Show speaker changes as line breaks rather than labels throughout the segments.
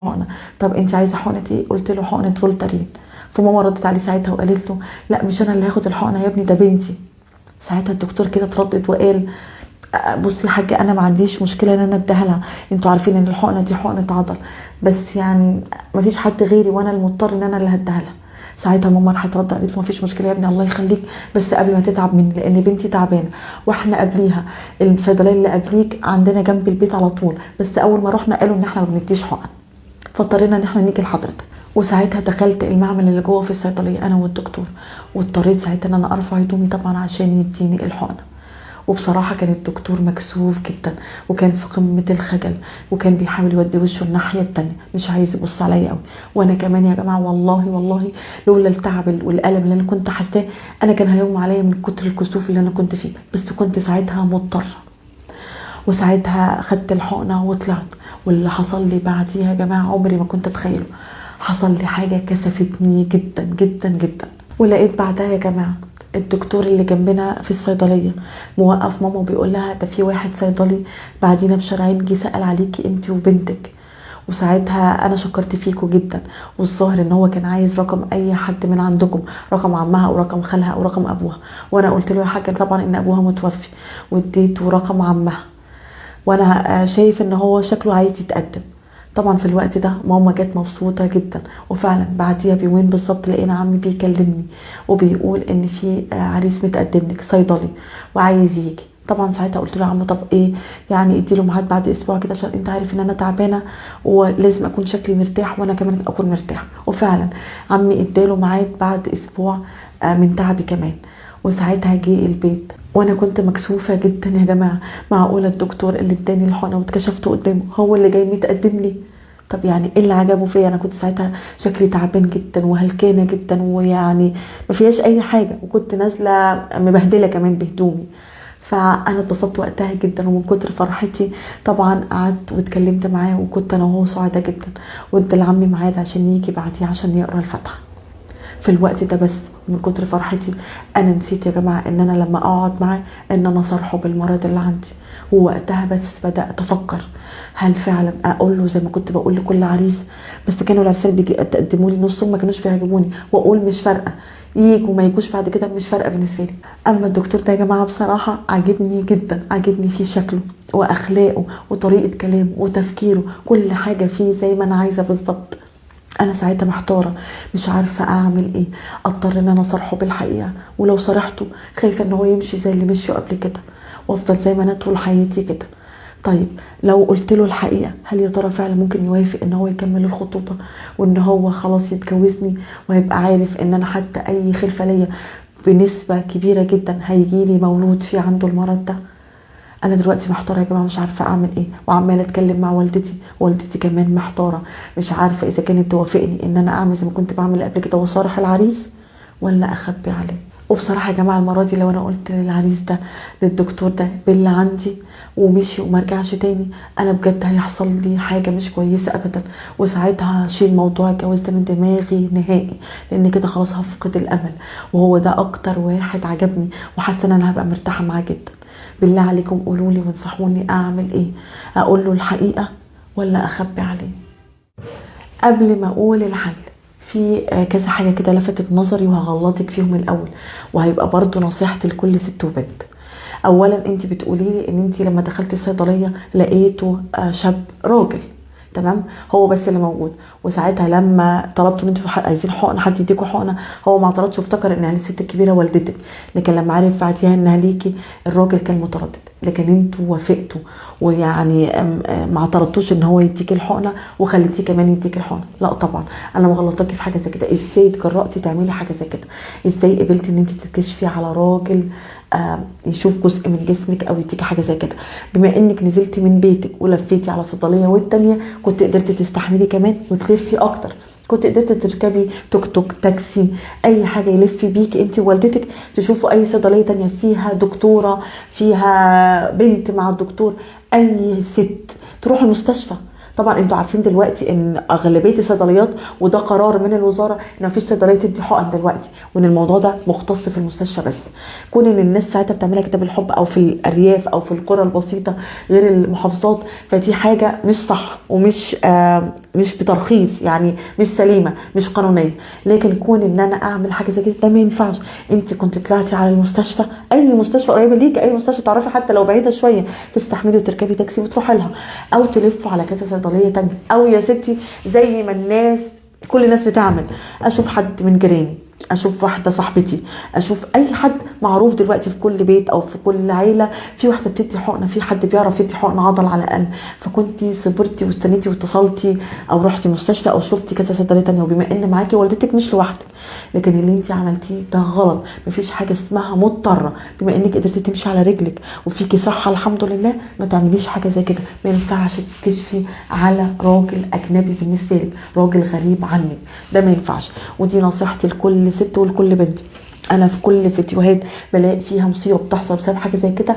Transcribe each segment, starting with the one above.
حقنه. طب انت عايزه حقنه ايه؟ قلت له حقنه فولتارين. فماما ردت عليه ساعتها وقالت له لا مش انا اللي هاخد الحقنه يا ابني، ده بنتي. ساعتها الدكتور كده اتردد وقال بصي يا حاجه انا ما عنديش مشكله ان انا اديها لها، انتوا عارفين ان الحقنه دي حقنه عضل، بس يعني ما فيش حد غيري وانا المضطر ان انا اللي هديها لها. ساعتها ماما راحت رد قالت له ما فيش مشكله يا ابني الله يخليك، بس قبل ما تتعب مني لان بنتي تعبانه، واحنا قبليها الصيدليه اللي قبليك عندنا جنب البيت على طول، بس اول ما رحنا قالوا ان احنا ما بنديش حقن، فاضطرينا ان احنا نيجي لحضرتك. وساعتها دخلت المعمل اللي جوه في الصيدليه انا والدكتور، واضطريت ساعتها ان انا ارفع هدومي طبعا عشان يديني الحقنه. وبصراحه كان الدكتور مكسوف جدا وكان في قمه الخجل، وكان بيحاول يودي وشه الناحيه التانية مش عايز يبص عليا قوي. وانا كمان يا جماعه والله لولا التعب والالم اللي انا كنت حاساه انا كان هيغمى عليا من كتر الكسوف اللي انا كنت فيه، بس كنت ساعتها مضطره. وساعتها خدت الحقنه وطلعت. واللي حصل لي بعديها يا جماعه عمري ما كنت اتخيله. حصل لي حاجه كسفتني جدا جدا جدا. ولقيت بعدها يا جماعه الدكتور اللي جنبنا في الصيدليه موقف ماما وبيقول لها ده في واحد صيدلي بعدينا بشارعين جه سأل عليكي انت وبنتك، وساعتها انا شكرت فيكوا جدا، والظاهر ان هو كان عايز رقم اي حد من عندكم، رقم عمها او رقم خالها او رقم ابوها. وانا قلت له يا حاجه طبعا ان ابوها متوفي، واديته رقم عمها، وانا شايف ان هو شكله عايز يتقدم. طبعا في الوقت ده ماما جت مبسوطة جدا، وفعلا بعديها بيومين بالظبط لقينا عمي بيكلمني وبيقول ان في عريس متقدم لك صيدلي وعايز يجي. طبعا ساعتها قلت له يا عم طب ايه يعني اديله ميعاد بعد اسبوع كده عشان انت عارف ان انا تعبانه ولازم اكون شكلي مرتاح وانا كمان اكون مرتاح. وفعلا عمي اداله ميعاد بعد اسبوع من تعبي كمان. وساعتها جه البيت وانا كنت مكسوفه جدا يا جماعه، معقوله الدكتور اللي اداني الحقنه واتكشفت قدامه هو اللي جاي متقدم لي؟ طب يعني ايه اللي عجبه فيا؟ انا كنت ساعتها شكلي تعبان جدا وهلكانه جدا ويعني ما فيهاش اي حاجه، وكنت نازله مبهدله كمان بهدومي. فانا اتبسطت وقتها جدا، ومن كتر فرحتي طبعا قعدت واتكلمت معاه، وكنت انا وهو سعداء جدا. وادى لعمي ميعاد عشان يجي بعديه عشان يقرا الفاتحه. في الوقت ده بس من كتر فرحتي انا نسيت يا جماعه ان انا لما اقعد معاه ان انا صارحه بالمرض اللي عندي. ووقتها بس بدات افكر هل فعلا اقول له زي ما كنت بقول لكل عريس، بس كانوا العرسان بيجي يقدموا لي نصهم ما كانوش بيعجبوني، واقول مش فارقه يجوا ما يجوش بعد كده مش فارقه بالنسبه لي. اما الدكتور ده يا جماعه بصراحه عاجبني جدا، عاجبني فيه شكله واخلاقه وطريقه كلامه وتفكيره، كل حاجه فيه زي ما انا عايزه بالظبط. انا ساعتها محتاره مش عارفه اعمل ايه، اضطر ان انا اصارحه بالحقيقه، ولو صرحته خايفه ان هو يمشي زي اللي مشوا قبل كده وافضل زي ما انا طول حياتي كده. طيب لو قلت له الحقيقه هل يا ترى فعلا ممكن يوافق ان هو يكمل الخطوبه وان هو خلاص يتجوزني، وهيبقى عارف ان انا حتى اي خلفه ليا بنسبه كبيره جدا هيجيلي مولود فيه عنده المرض ده؟ انا دلوقتي محتاره يا جماعه مش عارفه اعمل ايه، وعماله اتكلم مع والدتي كمان محتاره مش عارفه اذا كانت توافقني ان انا اعمل زي ما كنت بعمل قبل كده واصارح العريس ولا اخبي عليه. وبصراحه يا جماعه المره دي لو انا قلت للعريس ده للدكتور ده باللي عندي ومشي وما رجعش تاني، انا بجد هيحصل لي حاجه مش كويسه ابدا، وساعتها هشيل موضوع الجواز ده من دماغي نهائي، لان كده خلاص هفقد الامل. وهو ده اكتر واحد عجبني وحاسه ان انا هبقى مرتاحه معاه جدا. بالله عليكم قولوا لي وانصحوني اعمل ايه، اقول له الحقيقه ولا اخبي عليه؟ قبل ما اقول الحل في كذا حاجه كده لفتت نظري وهغلطك فيهم الاول، وهيبقى برضو نصيحتي لكل ست وبنت. اولا انت بتقولي لي ان انت لما دخلتي الصيدليه لقيته شاب راجل، تمام، هو بس اللي موجود. وساعتها لما طلبتوا ان انتوا عايزين حقنه حد يديكوا حقنه، هو ما اعترضش وافتكر انها الست الكبيره والدتك، لكن لما عرف بعديها انها ليكي الراجل كان متردد، لكن انتوا وافقتوا ويعني ما اعترضتوش ان هو يديكي الحقنه وخليتيه كمان يديكي الحقنه. لا طبعا انا مغلطاكي في حاجه زي كده. ازاي اتجرأتي تعملي حاجه زي كده؟ ازاي قبلتي ان انت تكشفي على راجل يشوف جزء من جسمك او يديكي حاجه زي كده؟ بما انك نزلتي من بيتك ولفيتي على صيدليه والتانيه كنت قدرتي تستحملي كمان وتلفي اكتر، كنت قدرتي تركبي توك توك تاكسي اي حاجه يلف بيك انت ووالدتك، تشوفوا اي صيدليه تانيه فيها دكتوره فيها بنت مع الدكتور، اي ست تروح المستشفى. طبعا انتوا عارفين دلوقتي ان اغلبيه الصيدليات وده قرار من الوزاره ان مفيش صيدليه تدي حقن دلوقتي، وان الموضوع ده مختص في المستشفى بس. كون ان الناس ساعتها بتعملها كده بالحب او في الارياف او في القرى البسيطه غير المحافظات، فدي حاجه مش صح ومش مش بترخيص، يعني مش سليمه، مش قانونيه. لكن كون ان انا اعمل حاجه زي كده ده ما ينفعش. انت كنت طلعتي على المستشفى، اي مستشفى قريبه ليكي، اي مستشفى تعرفي حتى لو بعيده شويه، تستحملي وتركبي تاكسي وتروحي لها، او تلفوا على كذا صيدليه تانية، او يا ستي زي ما كل الناس بتعمل، اشوف حد من جيراني، اشوف واحده صاحبتي، اشوف اي حد معروف دلوقتي في كل بيت او في كل عيله في واحده بتدي حقنه، في حد بيعرف يدي حقن عضل على الاقل، فكنتي صبرتي واستنيتي واتصلتي او رحتي مستشفى او شفتي كذا صيدليه تانية، وبما ان معاكي والدتك مش لوحدك. لكن اللي انت عملتيه ده غلط. مفيش حاجه اسمها مضطره، بما انك قدرتي تمشي على رجلك وفيكي صحه الحمد لله، ما تعمليش حاجه زي كده. ما ينفعش تكشفي على راجل اجنبي بالنسبه لك، راجل غريب عنك، ده ما ينفعش. ودي نصيحتي لكل ست ولكل بنت. انا في كل فيديوهات بلاقي فيها مصيبه بتحصل بسبب حاجه زي كده،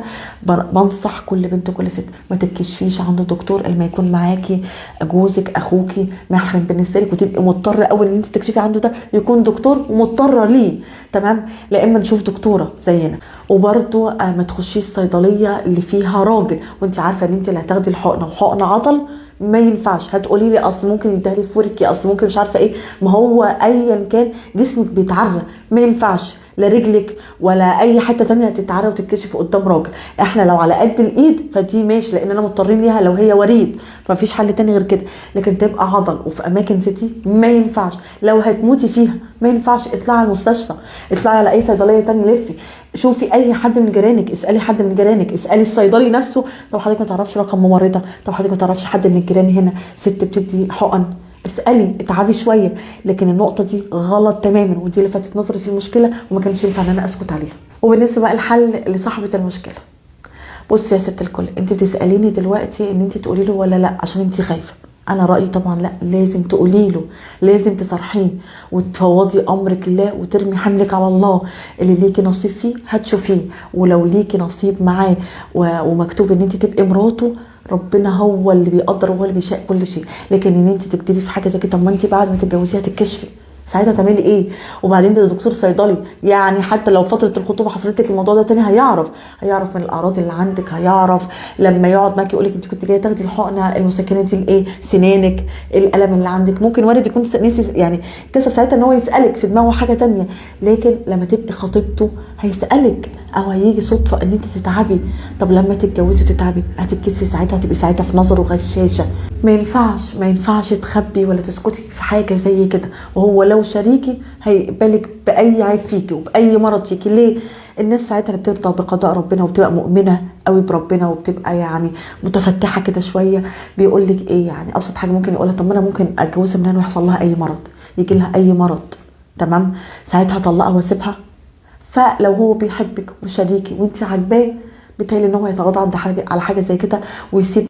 بنصح كل بنت وكل ست ما تتكشفيش عند الدكتور لما يكون معاكي جوزك اخوكي محرم بالنسبه لك، وتبقي مضطره اول ان انت تكشفي عنده ده يكون دكتور ومضطره ليه، تمام؟ لا اما نشوف دكتوره زينا. وبرده ما تخشيش الصيدليه اللي فيها راجل وانت عارفه ان انت اللي هتاخدي الحقنه وحقنه عضل، ما ينفعش. هتقولي لي اصل ممكن يديها لي فوركي، اصل ممكن مش عارفه ايه، ما هو ايا كان جسمك بيتعرى، ما ينفعش لا رجلك ولا اي حته تانية تتعرى وتتكشف قدام راجل. احنا لو على قد الايد فدي ماشي، لاننا مضطرين ليها لو هي وريد، فمفيش حل تاني غير كده. لكن تبقى عضل وفي اماكن سيتي ما ينفعش. لو هتموتي فيها ما ينفعش. اطلعي على المستشفى، اطلعي على اي صيدليه تانية، لفي شوفي اي حد من جيرانك، اسالي حد من جيرانك، اسالي الصيدلي نفسه لو حضرتك ما تعرفش رقم ممرضه، لو حضرتك ما تعرفش حد من الجيران هنا ست بتدي حقن، اسالي، اتعبي شويه. لكن النقطه دي غلط تماما، ودي اللي فاتت نظري في المشكله وما كانش ينفع ان انا اسكت عليها. وبالنسبه بقى الحل لصاحبه المشكله، بصي يا ست الكل، انت بتساليني دلوقتي ان انت تقولي له ولا لا عشان انت خايفه. انا رايي طبعا لا، لازم تقولي له، لازم تصرحيه وتفوضي امرك لله وترمي حملك على الله. اللي ليكي نصيب فيه هتشوفيه، ولو ليكي نصيب معاه ومكتوب ان انت تبقي مراته، ربنا هو اللي بيقدر وهو اللي بيشاء كل شيء. لكن ان انت تكتبي في حاجه زي كده، طب ما انت بعد ما تتجوزيها تتكشفي، ساعتها تعملي ايه؟ وبعدين ده دكتور صيدلي، يعني حتى لو فتره الخطوبه حصلت لك الموضوع ده تاني هيعرف من الاعراض اللي عندك، هيعرف لما يقعد معاكي يقول لك انت كنت جايه تاخدي الحقنه المسكنه دي لايه، سنانك، الالم اللي عندك. ممكن وارد يكون نسي يعني كسر ساعتها ان هو يسالك في دماغه حاجه تانية، لكن لما تبقي خطيبته هيسالك او هيجي صدفه ان انت تتعبي. طب لما تتجوزي وتتعبي هتتكسفي ساعتها، هتبقي ساعتها في نظره غشاشه. ما ينفعش تخبي ولا تسكتي في حاجه زي كده. وهو لو شريكي هيقبلك باي عيب فيكي وباي مرض فيكي. ليه؟ الناس ساعتها اللي بترضى بقضاء ربنا وبتبقى مؤمنه قوي بربنا وبتبقى يعني متفتحه كده شويه، بيقول لك ايه يعني ابسط حاجه ممكن يقولها، طب ما انا ممكن اتجوزها منين ويحصل لها اي مرض، يجي لها اي مرض، تمام؟ ساعتها اطلقها واسيبها. فلو هو بيحبك وشريكي وانت عاجباه، بيتهيألي ان هو يتغاضى على حاجه زي كده ويسيب